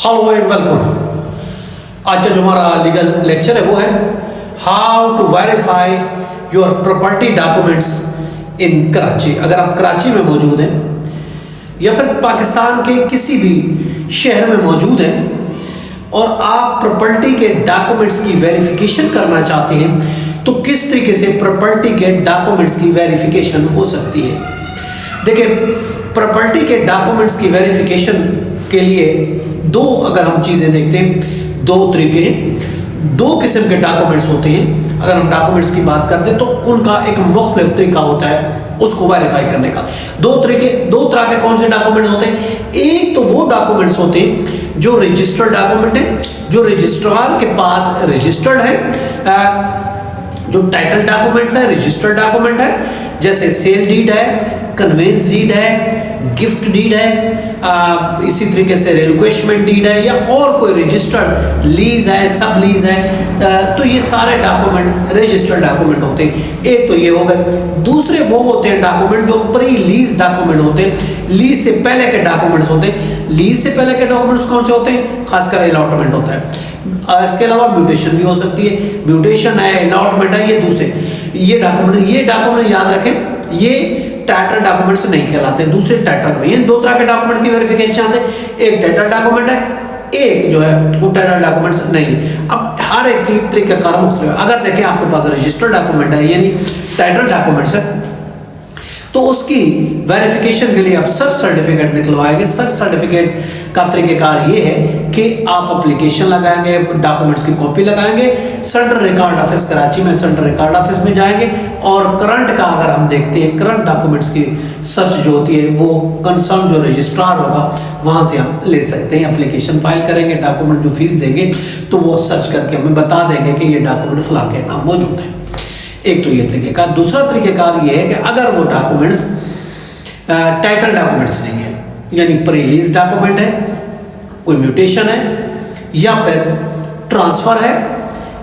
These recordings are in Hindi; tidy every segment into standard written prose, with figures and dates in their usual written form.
Hello and welcome. आज का जो हमारा लीगल लेक्चर है वो है how to verify your property documents in Karachi. अगर आप कराची में मौजूद हैं या फिर पाकिस्तान के किसी भी शहर में मौजूद हैं और आप प्रॉपर्टी के डॉक्यूमेंट्स की वेरिफिकेशन करना चाहते हैं तो किस तरीके से प्रॉपर्टी के डॉक्यूमेंट्स की वेरिफिकेशन हो सकती है। देखिए, प्रॉपर्टी के डॉक्यूमेंट्स की वेरिफिकेशन के लिए दो अगर हम चीज़ें देखते हैं, दो तरीके हैं, दो किस्म के डॉक्यूमेंट्स होते हैं। अगर हम डॉक्यूमेंट्स की बात करते हैं तो उनका एक मुख्तलिफ तरीका होता है उसको वेरीफाई करने का। दो तरह के कौन से डॉक्यूमेंट होते हैं? एक तो वो डॉक्यूमेंट्स होते हैं जो रजिस्टर्ड डॉक्यूमेंट है, जो रजिस्ट्रार के पास रजिस्टर्ड है, जो टाइटल डॉक्यूमेंट्स है, रजिस्टर्ड डॉक्यूमेंट है, जैसे सेल डीड है, कन्वेंस डीड है, गिफ्ट डीड है, इसी तरीके से रिलिक्विशमेंट डीड है या और कोई रजिस्टर्ड लीज है, सब लीज है। तो ये सारे डॉक्यूमेंट रजिस्टर्ड डॉक्यूमेंट होते हैं। एक तो ये हो गए। दूसरे वो होते हैं डॉक्यूमेंट जो प्री लीज डॉक्यूमेंट होते हैं, लीज से पहले के डॉक्यूमेंट्स होते हैं। लीज से पहले के डॉक्यूमेंट्स कौन से होते हैं? खासकर अलॉटमेंट होता है। इसके अलावा म्यूटेशन भी हो सकती है। म्यूटेशन है, अलॉटमेंट है, ये दूसरे ये डॉक्यूमेंट याद रखें, ये टाइटल डॉक्यूमेंट्स नहीं कहलाते, दूसरे टाइटल में। ये दो तरह के डॉक्यूमेंट्स की वेरिफिकेशन चाहते हैं, एक टाइटल डॉक्यूमेंट है, एक जो है वो टाइटल डॉक्यूमेंट्स नहीं है। अब हर एक की तरीकाकार मुख्तलिफ। अगर देखें आपके पास रजिस्टर्ड डॉक्यूमेंट है यानी टाइटल डॉक्यूमेंट्स है तो उसकी वेरिफिकेशन के लिए आप सर्च सर्टिफिकेट निकलवाएंगे। सर्च सर्टिफिकेट का तरीकेकार ये है कि आप एप्लीकेशन लगाएंगे, डॉक्यूमेंट्स की कॉपी लगाएंगे, सेंट्रल रिकॉर्ड ऑफिस कराची में सेंट्रल रिकॉर्ड ऑफिस में जाएंगे और करंट का अगर हम देखते हैं, करंट डॉक्यूमेंट्स की सर्च जो होती है वो कंसर्न जो रजिस्ट्रार होगा वहाँ से हम ले सकते हैं। एप्लीकेशन फाइल करेंगे, डॉक्यूमेंट जो फीस देंगे तो वो सर्च करके हमें बता देंगे कि ये डॉक्यूमेंट फला के नाम मौजूद है। एक तो ये तरीकेकार। दूसरा तरीकेकार ये है कि अगर वो डॉक्यूमेंट्स टाइटल डॉक्यूमेंट्स नहीं है यानी प्री लीज डॉक्यूमेंट है, कोई म्यूटेशन है या फिर ट्रांसफर है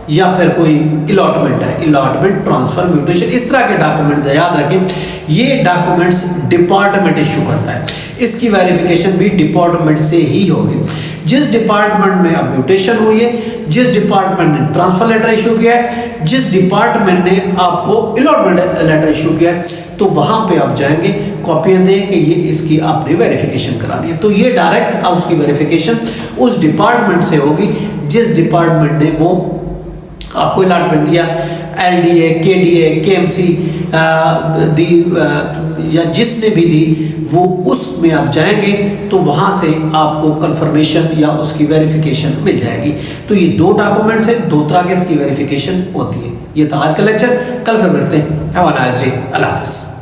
या फिर कोई अलॉटमेंट है, अलॉटमेंट, ट्रांसफर, म्यूटेशन, इस तरह के डॉक्यूमेंट याद रखें ये डॉक्यूमेंट्स डिपार्टमेंट इशू करता है। इसकी वेरिफिकेशन भी डिपार्टमेंट से ही होगी। जिस डिपार्टमेंट में अब म्यूटेशन हुई है, जिस डिपार्टमेंट ने ट्रांसफर लेटर इशू किया है, जिस डिपार्टमेंट ने आपको अलॉटमेंट लेटर इशू किया है, तो वहां पे आप जाएंगे, कॉपियां दें कि ये इसकी आपने वेरिफिकेशन करानी है। तो ये डायरेक्ट आप उसकी वेरिफिकेशन उस डिपार्टमेंट से होगी जिस डिपार्टमेंट ने वो आपको अलॉटमेंट दिया, LDA, KDA, KMC दी या जिसने भी दी, वो उसमें आप जाएंगे तो वहाँ से आपको कंफर्मेशन या उसकी वेरिफिकेशन मिल जाएगी। तो ये दो डॉक्यूमेंट्स हैं, दो तरह के इसकी वेरिफिकेशन होती है। ये था आज का लेक्चर, कल फिर मिलते हैं। हैव अ नाइस डे, अल्लाह हाफ़िज़।